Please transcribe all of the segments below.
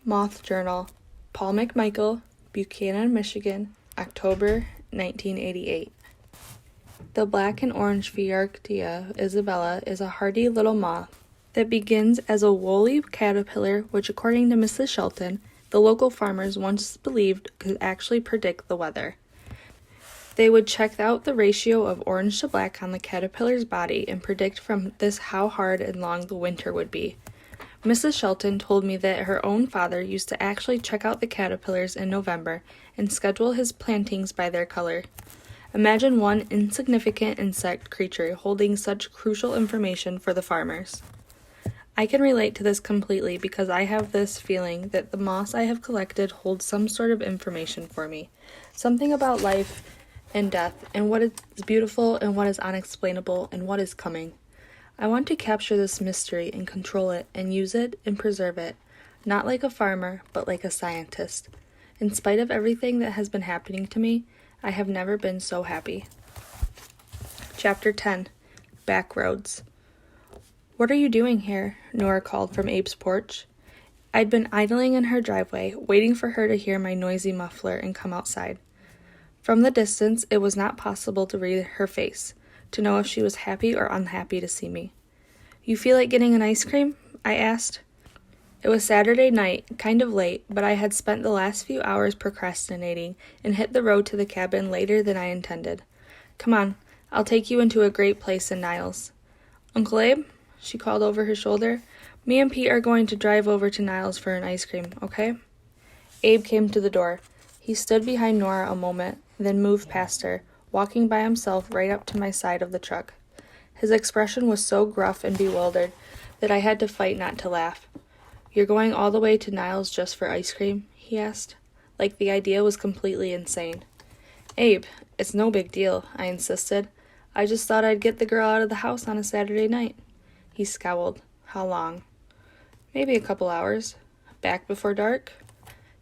Moth Journal, Paul McMichael, Buchanan, Michigan, October 1988. The black and orange Phaearctia isabella is a hardy little moth that begins as a woolly caterpillar, which, according to Mrs. Shelton, the local farmers once believed could actually predict the weather. They would check out the ratio of orange to black on the caterpillar's body and predict from this how hard and long the winter would be. Mrs. Shelton told me that her own father used to actually check out the caterpillars in November and schedule his plantings by their color. Imagine one insignificant insect creature holding such crucial information for the farmers. I can relate to this completely because I have this feeling that the moss I have collected holds some sort of information for me, something about life and death, and what is beautiful and what is unexplainable and what is coming. I want to capture this mystery and control it and use it and preserve it, not like a farmer, but like a scientist. In spite of everything that has been happening to me, I have never been so happy. Chapter 10. Backroads. "What are you doing here?" Nora called from Abe's porch. I'd been idling in her driveway, waiting for her to hear my noisy muffler and come outside. From the distance, it was not possible to read her face, to know if she was happy or unhappy to see me. "You feel like getting an ice cream?" I asked. It was Saturday night, kind of late, but I had spent the last few hours procrastinating and hit the road to the cabin later than I intended. "Come on, I'll take you into a great place in Niles." "Uncle Abe?" she called over her shoulder. "Me and Pete are going to drive over to Niles for an ice cream, okay?" Abe came to the door. He stood behind Nora a moment, then moved past her, walking by himself right up to my side of the truck. His expression was so gruff and bewildered that I had to fight not to laugh. "You're going all the way to Niles just for ice cream?" he asked, like the idea was completely insane. "Abe, it's no big deal," I insisted. "I just thought I'd get the girl out of the house on a Saturday night." He scowled. "How long?" "Maybe a couple hours." "Back before dark?"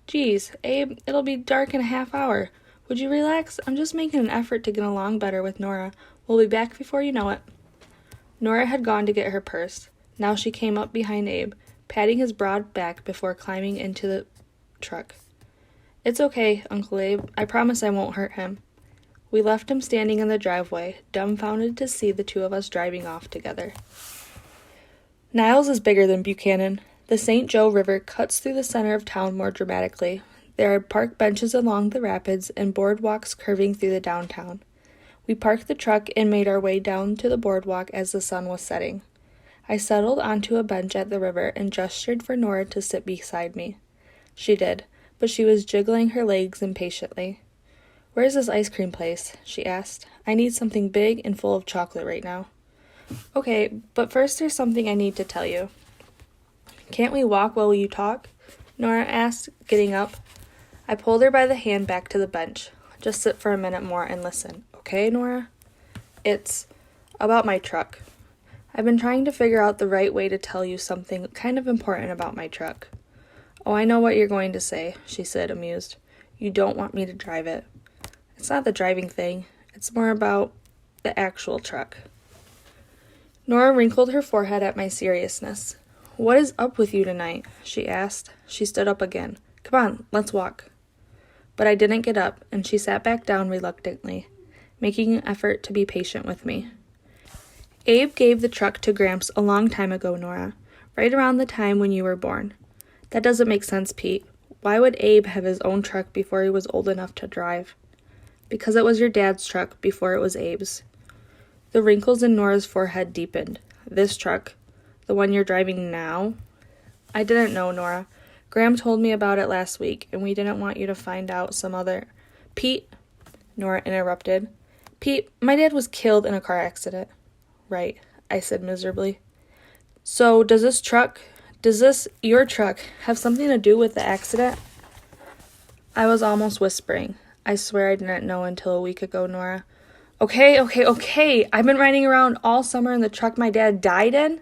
"Geez, Abe, it'll be dark in a half hour. Would you relax? I'm just making an effort to get along better with Nora. We'll be back before you know it." Nora had gone to get her purse. Now she came up behind Abe, patting his broad back before climbing into the truck. "It's okay, Uncle Abe. I promise I won't hurt him." We left him standing in the driveway, dumbfounded to see the two of us driving off together. Niles is bigger than Buchanan. The St. Joe River cuts through the center of town more dramatically. There are park benches along the rapids and boardwalks curving through the downtown. We parked the truck and made our way down to the boardwalk as the sun was setting. I settled onto a bench at the river and gestured for Nora to sit beside me. She did, but she was jiggling her legs impatiently. "Where's this ice cream place?" she asked. "I need something big and full of chocolate right now." "Okay, but first there's something I need to tell you." "Can't we walk while you talk?" Nora asked, getting up. I pulled her by the hand back to the bench. "Just sit for a minute more and listen, okay, Nora?" "It's about my truck. I've been trying to figure out the right way to tell you something kind of important about my truck." "Oh, I know what you're going to say," she said, amused. "You don't want me to drive it." "It's not the driving thing. It's more about the actual truck." Nora wrinkled her forehead at my seriousness. "What is up with you tonight?" she asked. She stood up again. "Come on, let's walk." But I didn't get up, and she sat back down reluctantly, making an effort to be patient with me. "Abe gave the truck to Gramps a long time ago, Nora, right around the time when you were born." "That doesn't make sense, Pete. Why would Abe have his own truck before he was old enough to drive?" "Because it was your dad's truck before it was Abe's." The wrinkles in Nora's forehead deepened. "This truck? The one you're driving now?" "I didn't know, Nora. Graham told me about it last week, and we didn't want you to find out some other—" "Pete," Nora interrupted. "Pete, my dad was killed in a car accident." "Right," I said miserably. "So does your truck, have something to do with the accident?" I was almost whispering. "I swear I didn't know until a week ago, Nora." Okay. I've been riding around all summer in the truck my dad died in?"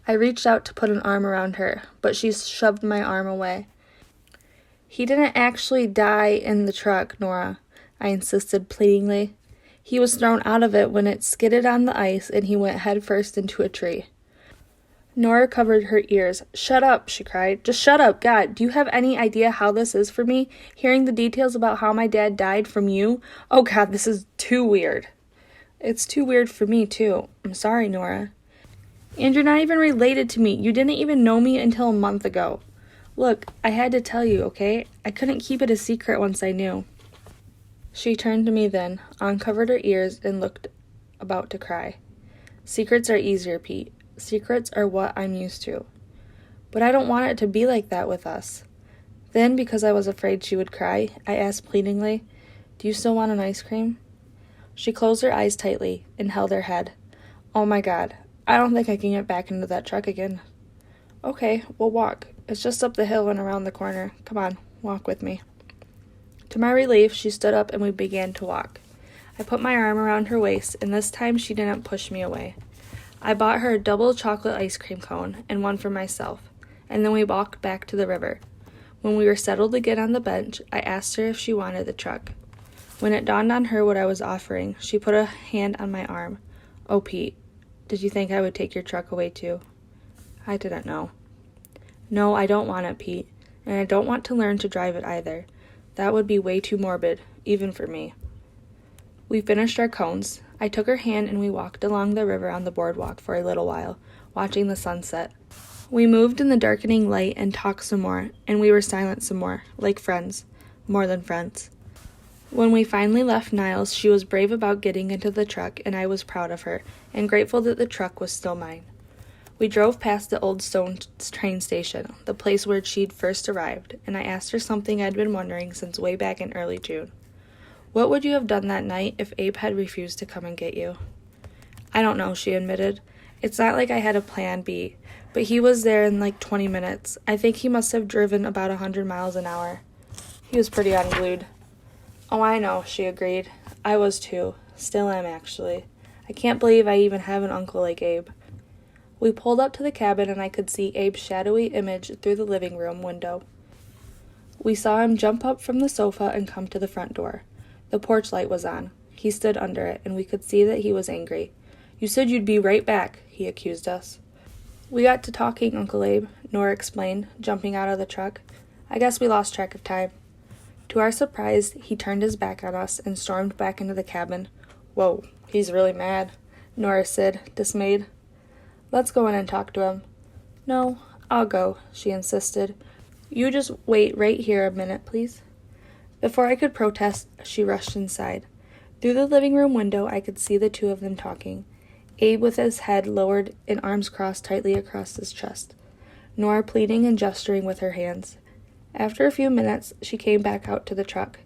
I reached out to put an arm around her, but she shoved my arm away. "He didn't actually die in the truck, Nora," I insisted pleadingly. "He was thrown out of it when it skidded on the ice and he went headfirst into a tree." Nora covered her ears. "Shut up," she cried. "Just shut up. God, do you have any idea how this is for me? Hearing the details about how my dad died from you? Oh God, this is too weird." "It's too weird for me, too. I'm sorry, Nora." "And you're not even related to me. You didn't even know me until a month ago." "Look, I had to tell you, okay? I couldn't keep it a secret once I knew." She turned to me then, uncovered her ears, and looked about to cry. "Secrets are easier, Pete. Secrets are what I'm used to." "But I don't want it to be like that with us." Then, because I was afraid she would cry, I asked pleadingly, "Do you still want an ice cream?" She closed her eyes tightly and held her head. "Oh my God, I don't think I can get back into that truck again." "Okay, we'll walk. It's just up the hill and around the corner. Come on, walk with me." To my relief, she stood up and we began to walk. I put my arm around her waist, and this time she didn't push me away. I bought her a double chocolate ice cream cone and one for myself, and then we walked back to the river. When we were settled again on the bench, I asked her if she wanted the truck. When it dawned on her what I was offering, she put a hand on my arm. "Oh, Pete, did you think I would take your truck away too?" I didn't know. "No, I don't want it, Pete, and I don't want to learn to drive it either. That would be way too morbid, even for me." We finished our cones. I took her hand and we walked along the river on the boardwalk for a little while, watching the sunset. We moved in the darkening light and talked some more, and we were silent some more, like friends, more than friends. When we finally left Niles, she was brave about getting into the truck, and I was proud of her, and grateful that the truck was still mine. We drove past the old stone train station, the place where she'd first arrived, and I asked her something I'd been wondering since way back in early June. "What would you have done that night if Abe had refused to come and get you?" "I don't know," she admitted. "It's not like I had a plan B, but he was there in like 20 minutes. I think he must have driven about 100 miles an hour. He was pretty unglued." "Oh, I know," she agreed. "I was too. Still am, actually. I can't believe I even have an uncle like Abe." We pulled up to the cabin, and I could see Abe's shadowy image through the living room window. We saw him jump up from the sofa and come to the front door. The porch light was on. He stood under it, and we could see that he was angry. "You said you'd be right back," he accused us. "We got to talking, Uncle Abe," Nora explained, jumping out of the truck. "I guess we lost track of time." To our surprise, he turned his back on us and stormed back into the cabin. "Whoa, he's really mad," Nora said, dismayed. "Let's go in and talk to him." "No, I'll go," she insisted. "You just wait right here a minute, please." Before I could protest, she rushed inside. Through the living room window, I could see the two of them talking, Abe with his head lowered and arms crossed tightly across his chest, Nora pleading and gesturing with her hands. After a few minutes, she came back out to the truck.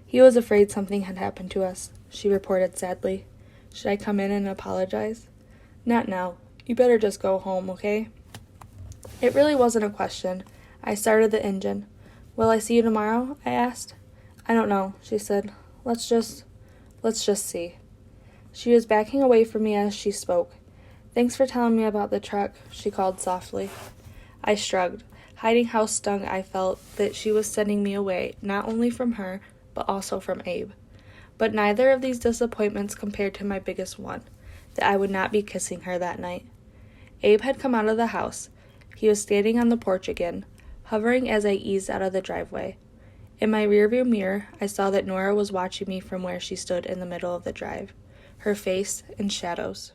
"He was afraid something had happened to us," she reported sadly. "Should I come in and apologize?" "Not now. You better just go home, okay?" It really wasn't a question. I started the engine. "Will I see you tomorrow?" I asked. "I don't know," she said. Let's just see." She was backing away from me as she spoke. "Thanks for telling me about the truck," she called softly. I shrugged, hiding how stung I felt that she was sending me away, not only from her, but also from Abe. But neither of these disappointments compared to my biggest one, that I would not be kissing her that night. Abe had come out of the house. He was standing on the porch again, hovering as I eased out of the driveway. In my rearview mirror, I saw that Nora was watching me from where she stood in the middle of the drive, her face in shadows.